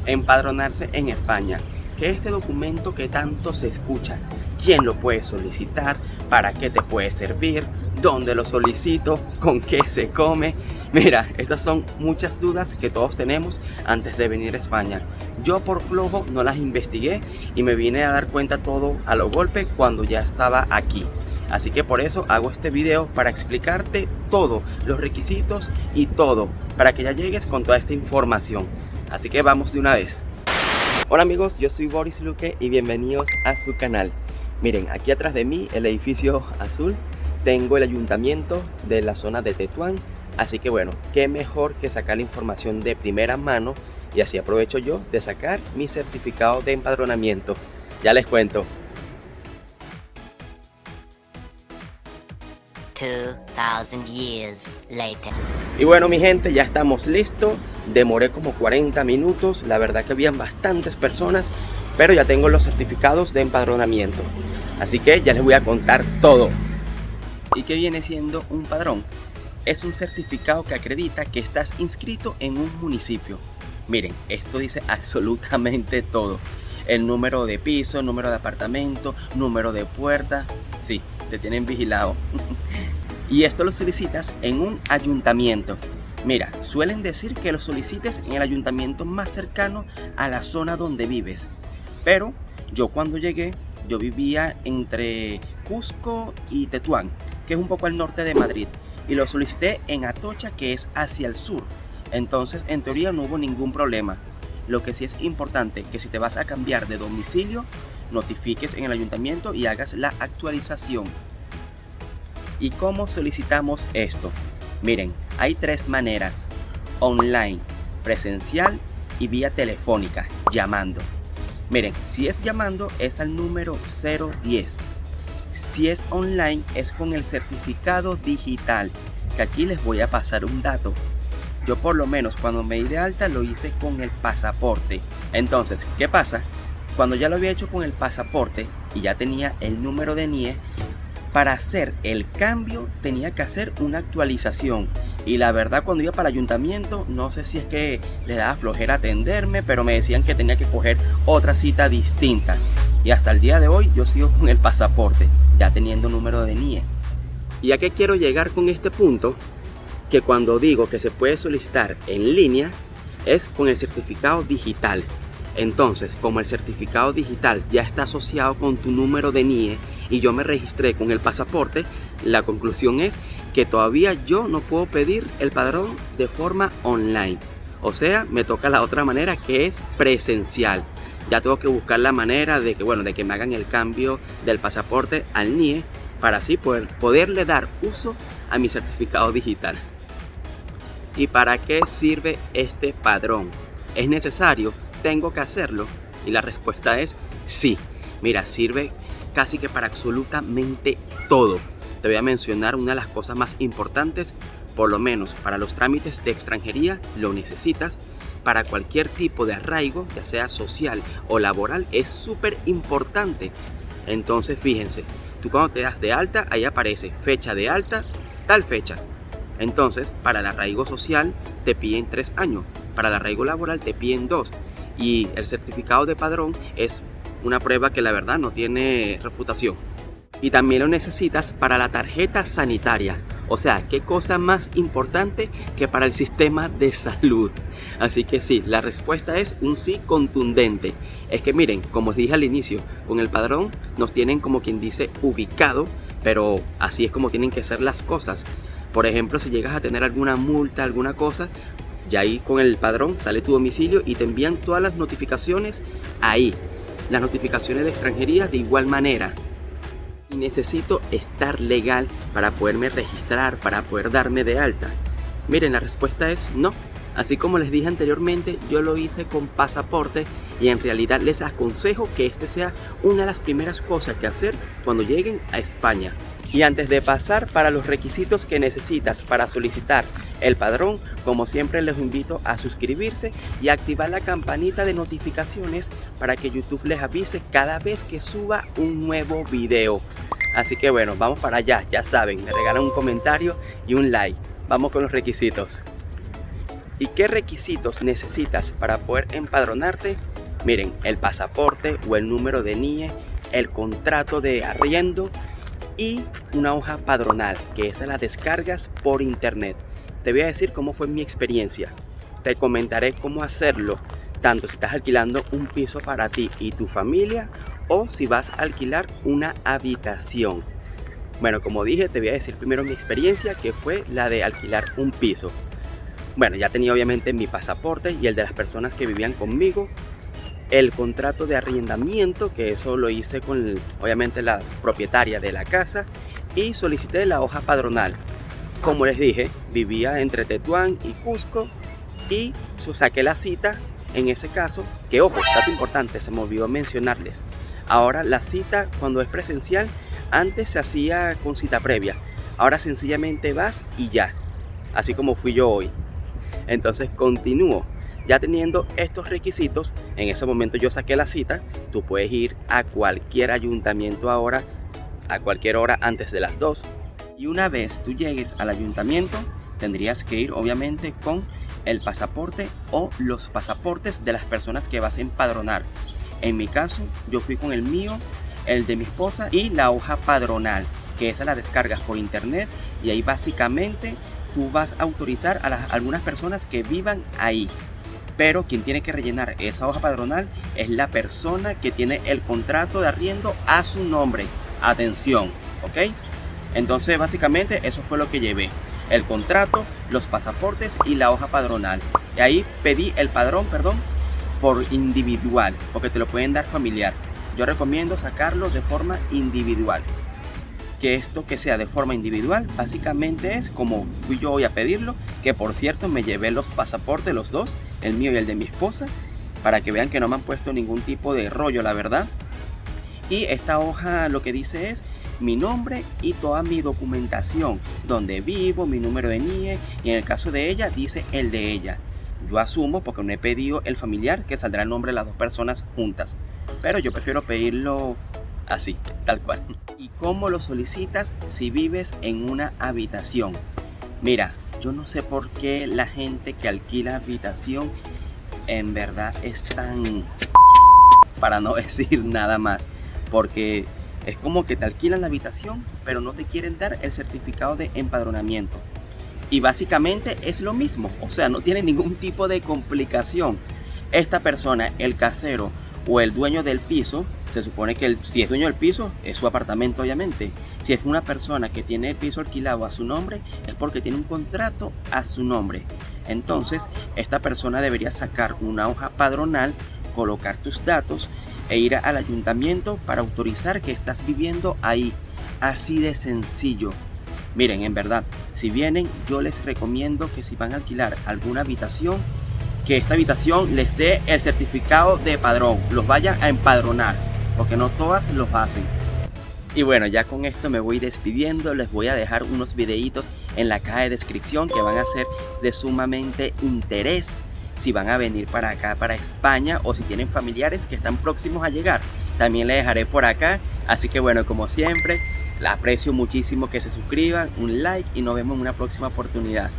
empadronarse en España. ¿Qué es este documento que tanto se escucha? ¿Quién lo puede solicitar? ¿Para qué te puede servir? ¿Dónde lo solicito? ¿Con qué se come? Mira, estas son muchas dudas que todos tenemos antes de venir a España. Yo por flojo no las investigué y me vine a dar cuenta todo a lo golpe cuando ya estaba aquí. Así que por eso hago este video para explicarte todo, los requisitos y todo, para que ya llegues con toda esta información. Así que vamos de una vez. Hola amigos, yo soy Boris Luque y bienvenidos a su canal. Miren, aquí atrás de mí, el edificio azul, tengo el ayuntamiento de la zona de Tetuán. Así que bueno, qué mejor que sacar la información de primera mano y así aprovecho yo de sacar mi certificado de empadronamiento. Ya les cuento. 2000 years later. Y bueno mi gente, ya estamos listos. Demoré como 40 minutos, la verdad que habían bastantes personas, pero ya tengo los certificados de empadronamiento. Así que ya les voy a contar todo. ¿Y qué viene siendo un padrón? Es un certificado que acredita que estás inscrito en un municipio. Miren, esto dice absolutamente todo. El número de piso, número de apartamento, número de puerta. Sí, te tienen vigilado. Y esto lo solicitas en un ayuntamiento. Mira, suelen decir que lo solicites en el ayuntamiento más cercano a la zona donde vives. Pero yo cuando llegué, yo vivía entre Cusco y Tetuán, que es un poco al norte de Madrid. Y lo solicité en Atocha, que es hacia el sur. Entonces, en teoría no hubo ningún problema. Lo que sí es importante, que si te vas a cambiar de domicilio, notifiques en el ayuntamiento y hagas la actualización. ¿Y cómo solicitamos esto? Miren, hay tres maneras: online, presencial y vía telefónica, llamando. Miren, si es llamando es al número 010. Si es online es con el certificado digital, que aquí les voy a pasar un dato. Yo por lo menos cuando me di de alta lo hice con el pasaporte. Entonces, ¿qué pasa? Cuando ya lo había hecho con el pasaporte y ya tenía el número de NIE, para hacer el cambio tenía que hacer una actualización. Y la verdad, cuando iba para el ayuntamiento, no sé si es que le daba flojera atenderme, pero me decían que tenía que coger otra cita distinta. Y hasta el día de hoy yo sigo con el pasaporte, ya teniendo número de NIE. ¿Y a qué quiero llegar con este punto? Que cuando digo que se puede solicitar en línea, es con el certificado digital. Entonces, como el certificado digital ya está asociado con tu número de NIE y yo me registré con el pasaporte, la conclusión es que todavía yo no puedo pedir el padrón de forma online. O sea, me toca la otra manera, que es presencial. Ya tengo que buscar la manera de que me hagan el cambio del pasaporte al NIE para así poderle dar uso a mi certificado digital. ¿Y para qué sirve este padrón? ¿Es necesario? ¿Tengo que hacerlo? Y la respuesta es sí. Mira, sirve casi que para absolutamente todo. Te voy a mencionar una de las cosas más importantes. Por lo menos para los trámites de extranjería lo necesitas. Para cualquier tipo de arraigo, ya sea social o laboral, es súper importante. Entonces fíjense, tú cuando te das de alta, ahí aparece fecha de alta, tal fecha. Entonces, para el arraigo social te piden 3 años, para el arraigo laboral te piden 2. Y el certificado de padrón es una prueba que la verdad no tiene refutación. Y también lo necesitas para la tarjeta sanitaria. O sea, qué cosa más importante que para el sistema de salud. Así que sí, la respuesta es un sí contundente. Es que miren, como os dije al inicio, con el padrón nos tienen como quien dice ubicado, pero así es como tienen que ser las cosas. Por ejemplo, si llegas a tener alguna multa, alguna cosa, ya ahí con el padrón sale tu domicilio y te envían todas las notificaciones ahí. Las notificaciones de extranjería de igual manera. Y necesito estar legal para poderme registrar, para poder darme de alta. Miren, la respuesta es no. Así como les dije anteriormente, yo lo hice con pasaporte y en realidad les aconsejo que este sea una de las primeras cosas que hacer cuando lleguen a España. Y antes de pasar para los requisitos que necesitas para solicitar el padrón, como siempre les invito a suscribirse y activar la campanita de notificaciones para que YouTube les avise cada vez que suba un nuevo video. Así que bueno, vamos para allá, ya saben, me regalan un comentario y un like. Vamos con los requisitos. ¿Y qué requisitos necesitas para poder empadronarte? Miren, el pasaporte o el número de NIE, el contrato de arriendo y una hoja padronal, que esa la descargas por internet. Te voy a decir cómo fue mi experiencia. Te comentaré cómo hacerlo, tanto si estás alquilando un piso para ti y tu familia o si vas a alquilar una habitación. Bueno, como dije, te voy a decir primero mi experiencia, que fue la de alquilar un piso. Bueno, ya tenía obviamente mi pasaporte y el de las personas que vivían conmigo, el contrato de arrendamiento, que eso lo hice con obviamente la propietaria de la casa, y solicité la hoja padronal. Como les dije, vivía entre Tetuán y Cusco y saqué la cita en ese caso, que ojo, dato importante, se me olvidó mencionarles. Ahora la cita cuando es presencial, antes se hacía con cita previa, ahora sencillamente vas y ya, así como fui yo hoy. Entonces continúo. Ya teniendo estos requisitos, en ese momento yo saqué la cita. Tú puedes ir a cualquier ayuntamiento ahora, a cualquier hora antes de las 2. Y una vez tú llegues al ayuntamiento, tendrías que ir obviamente con el pasaporte o los pasaportes de las personas que vas a empadronar. En mi caso, yo fui con el mío, el de mi esposa y la hoja padronal, que esa la descargas por internet y ahí básicamente tú vas a autorizar a algunas personas que vivan ahí. Pero quien tiene que rellenar esa hoja padronal es la persona que tiene el contrato de arriendo a su nombre. Atención, ¿ok? Entonces básicamente eso fue lo que llevé. El contrato, los pasaportes y la hoja padronal. Y ahí pedí el padrón, por individual, porque te lo pueden dar familiar. Yo recomiendo sacarlo de forma individual. Que esto que sea de forma individual básicamente es como fui yo hoy a pedirlo, que por cierto me llevé los pasaportes, los dos, el mío y el de mi esposa, para que vean que no me han puesto ningún tipo de rollo, la verdad. Y esta hoja lo que dice es mi nombre y toda mi documentación, donde vivo, mi número de NIE, y en el caso de ella dice el de ella. Yo asumo, porque no he pedido el familiar, que saldrá el nombre de las dos personas juntas, pero yo prefiero pedirlo así, tal cual. ¿Y cómo lo solicitas si vives en una habitación? Mira, yo no sé por qué la gente que alquila habitación en verdad es tan, para no decir nada más, porque es como que te alquilan la habitación pero no te quieren dar el certificado de empadronamiento. Y básicamente es lo mismo, o sea, no tiene ningún tipo de complicación. Esta persona, el casero o el dueño del piso, se supone que si es dueño del piso, es su apartamento obviamente. Si es una persona que tiene el piso alquilado a su nombre, es porque tiene un contrato a su nombre. Entonces, esta persona debería sacar una hoja padronal, colocar tus datos e ir al ayuntamiento para autorizar que estás viviendo ahí. Así de sencillo. Miren, en verdad, si vienen, yo les recomiendo que si van a alquilar alguna habitación, que esta habitación les dé el certificado de padrón, los vayan a empadronar, porque no todas los hacen. Y bueno, ya con esto me voy despidiendo. Les voy a dejar unos videitos en la caja de descripción que van a ser de sumamente interés si van a venir para acá, para España, o si tienen familiares que están próximos a llegar. También les dejaré por acá. Así que bueno, como siempre, les aprecio muchísimo que se suscriban, un like y nos vemos en una próxima oportunidad.